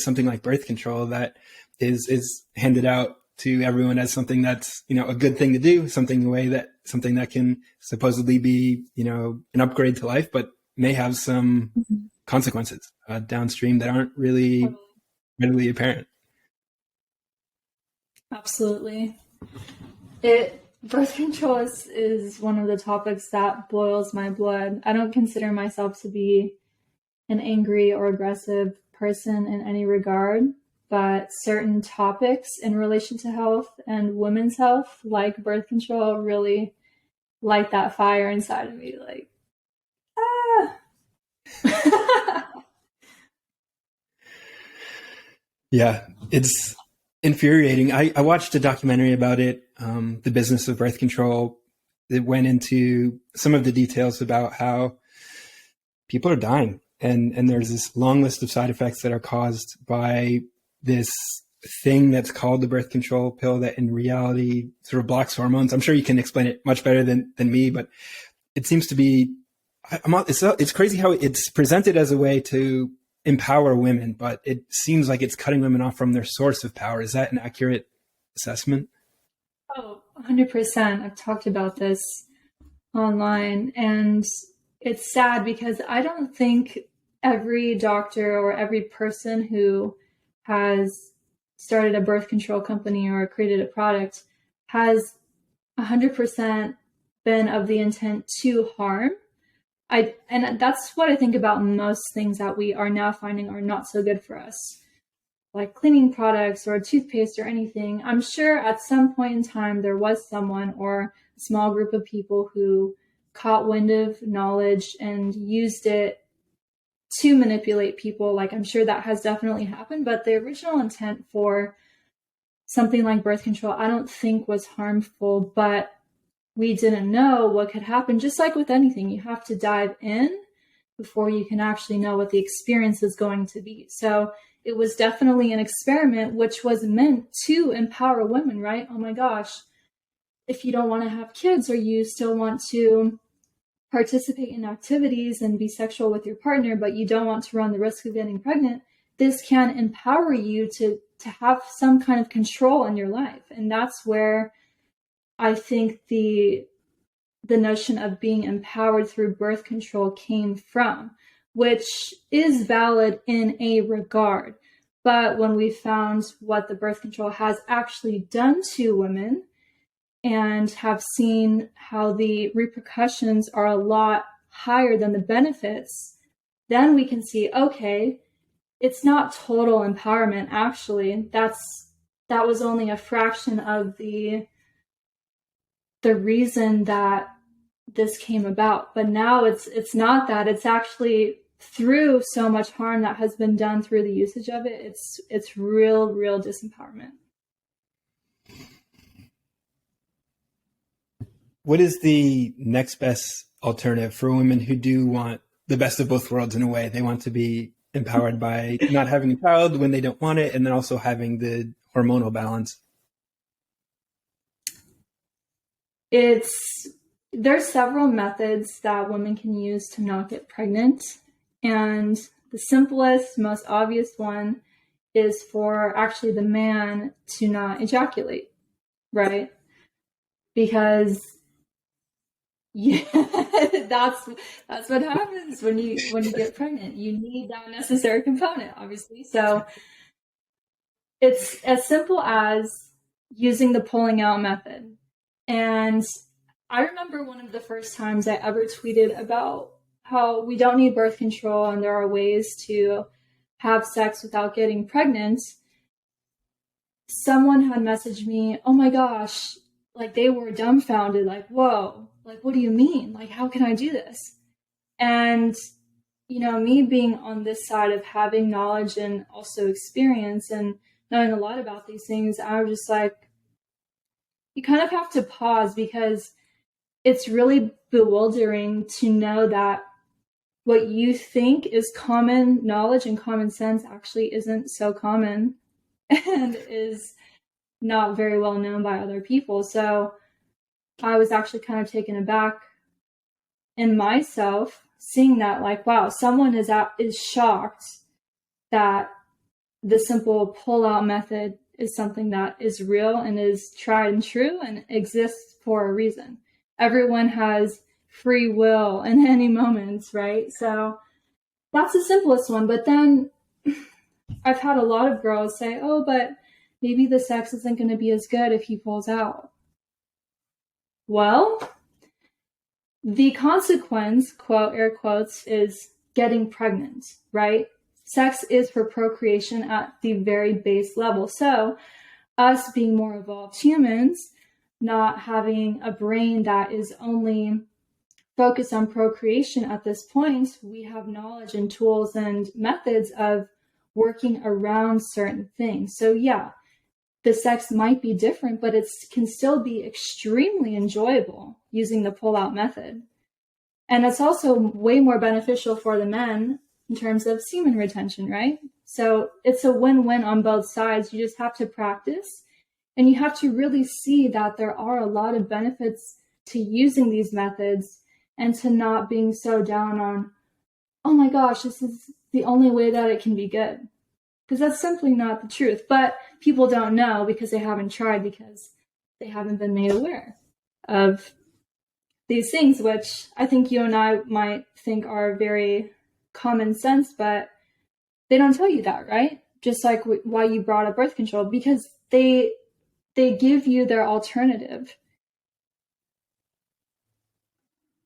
something like birth control that is handed out to everyone as something that's, a good thing to do, something that can supposedly be, an upgrade to life, but may have some consequences downstream that aren't really readily apparent. Absolutely. Birth control is one of the topics that boils my blood. I don't consider myself to be an angry or aggressive person in any regard, but certain topics in relation to health and women's health, like birth control, really light that fire inside of me. Like, Yeah, it's infuriating. I watched a documentary about it, The Business of Birth Control. It went into some of the details about how people are dying. And there's this long list of side effects that are caused by this thing that's called the birth control pill that in reality sort of blocks hormones. I'm sure you can explain it much better than me, but it seems to be, it's crazy how it's presented as a way to empower women, but it seems like it's cutting women off from their source of power. Is that an accurate assessment? Oh, 100%. I've talked about this online, and it's sad because I don't think every doctor or every person who has started a birth control company or created a product has 100% been of the intent to harm. And that's what I think about most things that we are now finding are not so good for us, like cleaning products or toothpaste or anything. I'm sure at some point in time there was someone or a small group of people who caught wind of knowledge and used it to manipulate people. Like, I'm sure that has definitely happened, but the original intent for something like birth control, I don't think was harmful, but we didn't know what could happen. Just like with anything, you have to dive in before you can actually know what the experience is going to be. So it was definitely an experiment, which was meant to empower women, right? Oh my gosh, if you don't want to have kids or you still want to participate in activities and be sexual with your partner, but you don't want to run the risk of getting pregnant, this can empower you to have some kind of control in your life. And that's where I think the notion of being empowered through birth control came from, which is valid in a regard. But when we found what the birth control has actually done to women, and have seen how the repercussions are a lot higher than the benefits, then we can see, okay, it's not total empowerment. Actually, that was only a fraction of the reason that this came about. But now it's not that. It's actually through so much harm that has been done through the usage of it. It's real disempowerment. What is the next best alternative for women who do want the best of both worlds in a way? They want to be empowered by not having a child when they don't want it, and then also having the hormonal balance. There's several methods that women can use to not get pregnant. And the simplest, most obvious one is for actually the man to not ejaculate, right? Because yeah, that's what happens when you get pregnant. You need that necessary component, obviously. So it's as simple as using the pulling out method. And I remember one of the first times I ever tweeted about how we don't need birth control and there are ways to have sex without getting pregnant. Someone had messaged me, oh my gosh, like they were dumbfounded, like, whoa, like, what do you mean? Like, how can I do this? And, me being on this side of having knowledge and also experience and knowing a lot about these things, I was just like, you kind of have to pause because it's really bewildering to know that what you think is common knowledge and common sense actually isn't so common and is not very well known by other people. So I was actually kind of taken aback in myself seeing that, like, wow, someone is shocked that the simple pull-out method is something that is real and is tried and true and exists for a reason. Everyone has free will in any moments, right? So that's the simplest one. But then I've had a lot of girls say, oh, but maybe the sex isn't going to be as good if he pulls out. Well, the consequence, quote, air quotes, is getting pregnant, right? Sex is for procreation at the very base level. So us being more evolved humans, not having a brain that is only focused on procreation at this point, we have knowledge and tools and methods of working around certain things. So yeah, the sex might be different, but it can still be extremely enjoyable using the pull-out method. And it's also way more beneficial for the men in terms of semen retention, right? So it's a win-win on both sides. You just have to practice, and you have to really see that there are a lot of benefits to using these methods and to not being so down on, oh my gosh, this is the only way that it can be good. Because that's simply not the truth. But people don't know because they haven't tried, because they haven't been made aware of these things, which I think you and I might think are very common sense, but they don't tell you that, right? Just like why you brought up birth control, because they give you their alternative.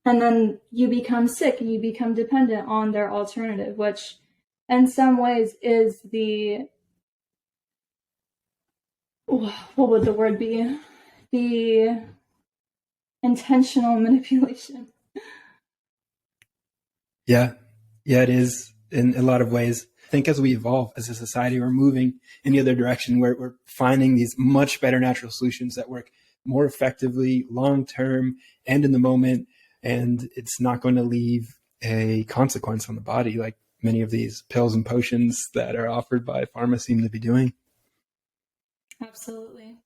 And then you become sick and you become dependent on their alternative, which in some ways is what would the word be? The intentional manipulation. Yeah, it is in a lot of ways. I think as we evolve as a society, we're moving in the other direction where we're finding these much better natural solutions that work more effectively, long-term, and in the moment. And it's not going to leave a consequence on the body like many of these pills and potions that are offered by pharma seem to be doing. Absolutely.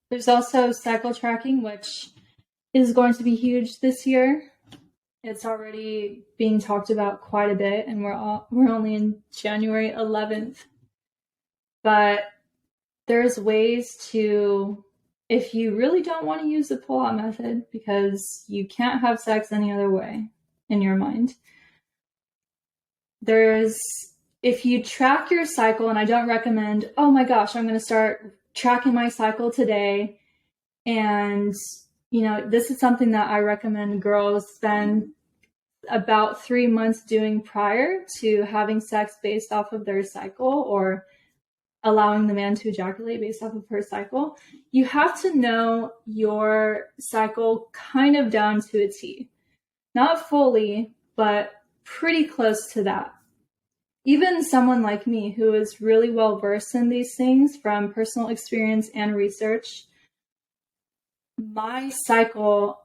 There's also cycle tracking, which is going to be huge this year. It's already being talked about quite a bit, and we're only in January 11th. But there's ways to, if you really don't want to use the pull-out method because you can't have sex any other way in your mind, if you track your cycle, and I don't recommend, oh my gosh, I'm going to start tracking my cycle today. And, this is something that I recommend girls spend about 3 months doing prior to having sex based off of their cycle, or allowing the man to ejaculate based off of her cycle. You have to know your cycle kind of down to a T. Not fully, but pretty close to that. Even someone like me who is really well versed in these things from personal experience and research, my cycle,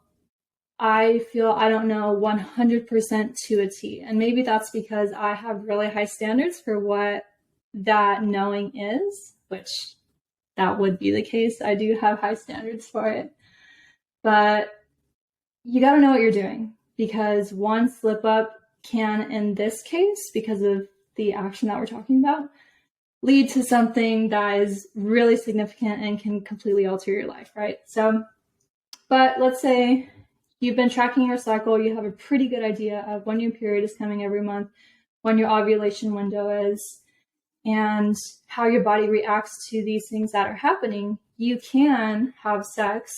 I feel I don't know 100% to a T. And maybe that's because I have really high standards for what that knowing is, which that would be the case. I do have high standards for it. But you got to know what you're doing, because one slip up can, in this case, because of the action that we're talking about, lead to something that is really significant and can completely alter your life, right? So, but let's say you've been tracking your cycle, you have a pretty good idea of when your period is coming every month, when your ovulation window is, and how your body reacts to these things that are happening. You can have sex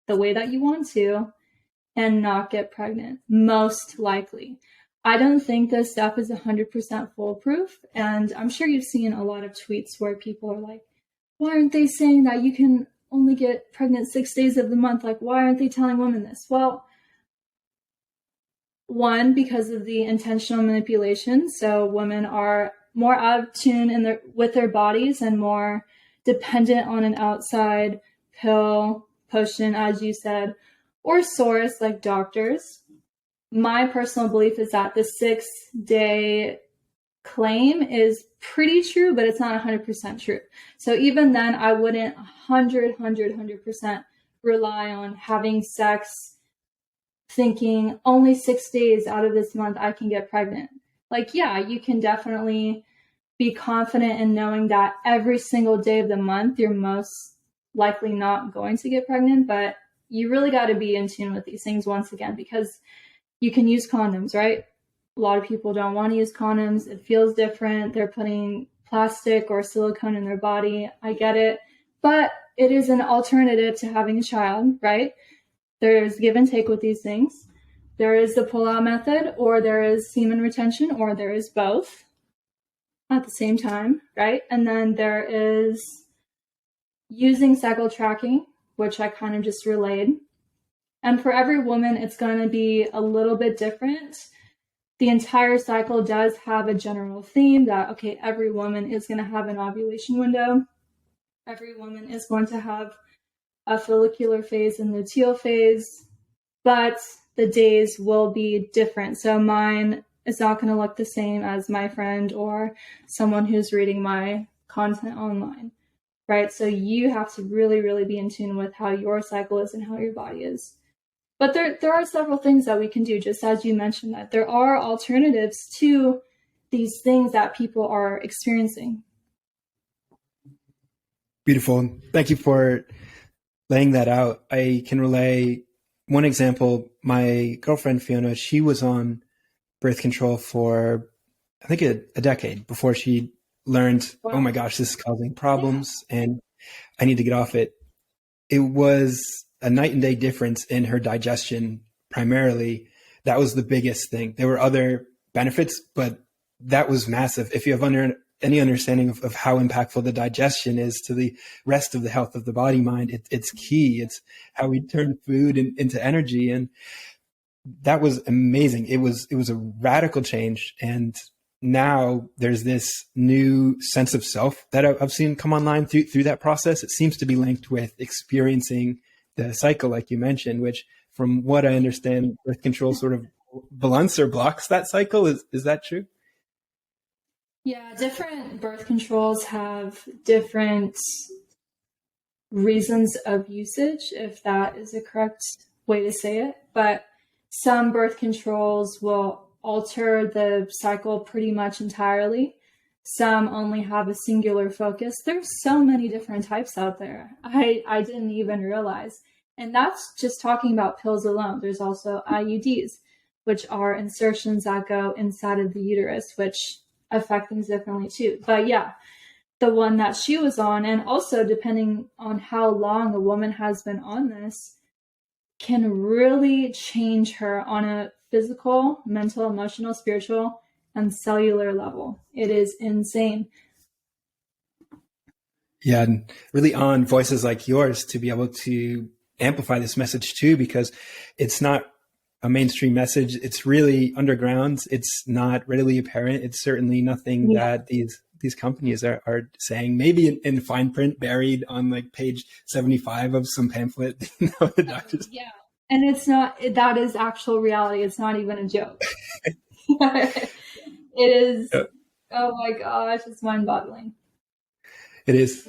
the way that you want to and not get pregnant, most likely. I don't think this stuff is 100% foolproof, and I'm sure you've seen a lot of tweets where people are like, why aren't they saying that you can only get pregnant 6 days of the month? Like, why aren't they telling women this? Well, one, because of the intentional manipulation. So women are more out of tune with their bodies and more dependent on an outside pill, potion, as you said, or source like doctors. My personal belief is that the 6-day claim is pretty true, but it's not 100% true. So even then, I wouldn't 100% rely on having sex thinking only 6 days out of this month I can get pregnant. Like, yeah, you can definitely be confident in knowing that every single day of the month, you're most likely not going to get pregnant, but you really got to be in tune with these things once again, because you can use condoms, right? A lot of people don't want to use condoms. It feels different. They're putting plastic or silicone in their body. I get it. But it is an alternative to having a child, right? There's give and take with these things. There is the pull-out method, or there is semen retention, or there is both at the same time, right? And then there is using cycle tracking, which I kind of just relayed. And for every woman, it's going to be a little bit different. The entire cycle does have a general theme that, okay, every woman is going to have an ovulation window. Every woman is going to have a follicular phase and luteal phase, but the days will be different. So mine is not going to look the same as my friend or someone who's reading my content online, right? So you have to really, really be in tune with how your cycle is and how your body is. But there are several things that we can do, just as you mentioned, that there are alternatives to these things that people are experiencing. Beautiful. Thank you for laying that out. I can relay one example. My girlfriend, Fiona, she was on birth control for, I think, a decade before she learned, wow, oh my gosh, this is causing problems, and I need to get off it. It was a night and day difference in her digestion, primarily. That was the biggest thing. There were other benefits, but that was massive. If you have any understanding of how impactful the digestion is to the rest of the health of the body mind, it's key. It's how we turn food into energy. And that was amazing. It was a radical change. And now there's this new sense of self that I've seen come online through that process. It seems to be linked with experiencing the cycle, like you mentioned, which, from what I understand, birth control sort of blunts or blocks that cycle. Is that true? Yeah, different birth controls have different reasons of usage, if that is a correct way to say it. But some birth controls will alter the cycle pretty much entirely. Some only have a singular focus. There's so many different types out there. I didn't even realize. And that's just talking about pills alone. There's also IUDs, which are insertions that go inside of the uterus, which affect things differently too. But yeah, the one that she was on, and also depending on how long a woman has been on this, can really change her on a physical, mental, emotional, spiritual, and cellular level. It is insane. Yeah, and really on voices like yours to be able to amplify this message too, because it's not a mainstream message. It's really underground. It's not readily apparent. It's certainly nothing that these companies are saying, maybe in fine print, buried on like page 75 of some pamphlet. The doctors. Yeah. And it's not, that is actual reality. It's not even a joke. It is, oh my gosh, it's mind-boggling. It is.